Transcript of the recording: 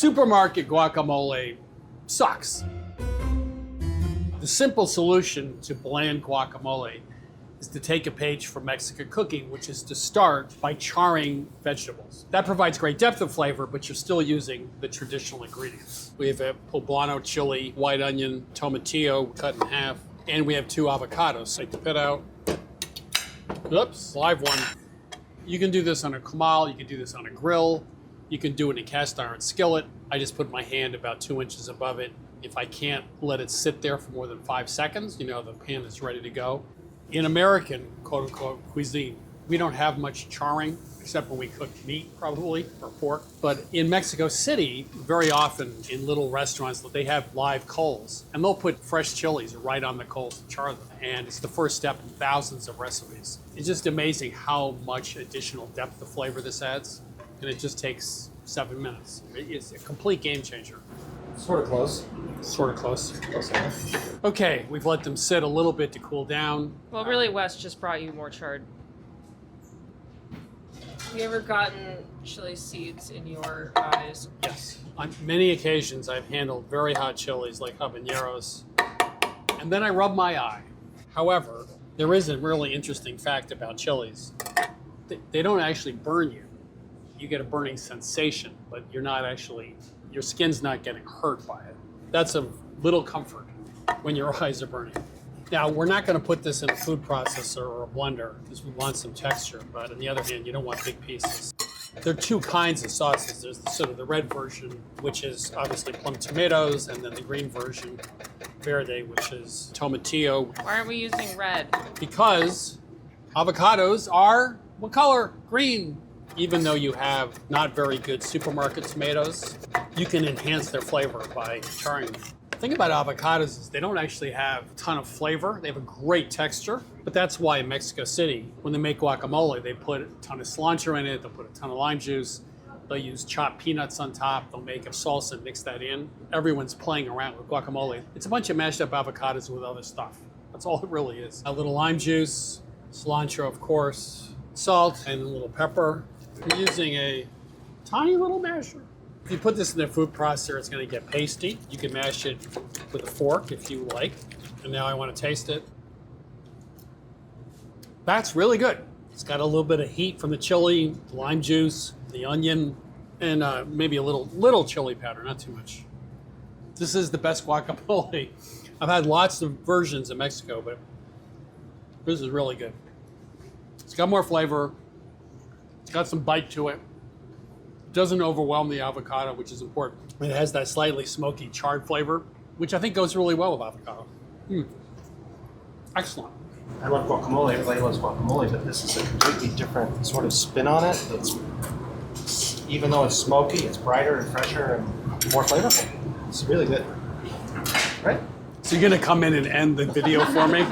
Supermarket guacamole sucks. The simple solution to bland guacamole is to take a page from Mexican cooking, which is to start by charring vegetables. That provides great depth of flavor, but you're still using the traditional ingredients. We have a poblano chili, white onion, tomatillo cut in half, and we have 2 avocados. Take the pit out. Oops, live one. You can do this on a comal, you can do this on a grill, you can do it in a cast iron skillet. I just put my hand about 2 inches above it. If I can't let it sit there for more than 5 seconds, you know the pan is ready to go. In American, quote unquote, cuisine, we don't have much charring, except when we cook meat, probably, or pork. But in Mexico City, very often in little restaurants, they have live coals, and they'll put fresh chilies right on the coals to char them. And it's the first step in thousands of recipes. It's just amazing how much additional depth of flavor this adds, and it just takes 7 minutes. It's a complete game changer. Sort of close. Sort of close. Close enough. Okay, we've let them sit a little bit to cool down. Well, really, Wes just brought you more chard. Have you ever gotten chili seeds in your eyes? Yes. On many occasions, I've handled very hot chilies like habaneros, and then I rub my eye. However, there is a really interesting fact about chilies. They don't actually burn you. You get a burning sensation, but you're not actually, your skin's not getting hurt by it. That's a little comfort when your eyes are burning. Now, we're not going to put this in a food processor or a blender because we want some texture, but on the other hand, you don't want big pieces. There are 2 kinds of sauces. There's sort of the red version, which is obviously plum tomatoes, and then the green version, verde, which is tomatillo. Why aren't we using red? Because avocados are, what color? Green. Even though you have not very good supermarket tomatoes, you can enhance their flavor by charring them. The thing about avocados is they don't actually have a ton of flavor. They have a great texture, but that's why in Mexico City, when they make guacamole, they put a ton of cilantro in it, they'll put a ton of lime juice, they'll use chopped peanuts on top, they'll make a salsa and mix that in. Everyone's playing around with guacamole. It's a bunch of mashed up avocados with other stuff. That's all it really is. A little lime juice, cilantro, of course, salt, and a little pepper. We're using a tiny little masher. If you put this in the food processor, it's going to get pasty. You can mash it with a fork if you like. And now I want to taste it. That's really good. It's got a little bit of heat from the chili, lime juice, the onion, and maybe a little chili powder, not too much. This is the best guacamole. I've had lots of versions in Mexico, but this is really good. It's got more flavor. It's got some bite to it. It doesn't overwhelm the avocado, which is important. It has that slightly smoky charred flavor, which I think goes really well with avocado. Excellent. I love guacamole. Everybody loves guacamole, but this is a completely different sort of spin on it. Even though it's smoky, it's brighter and fresher and more flavorful. It's really good. Right? So you're going to come in and end the video for me?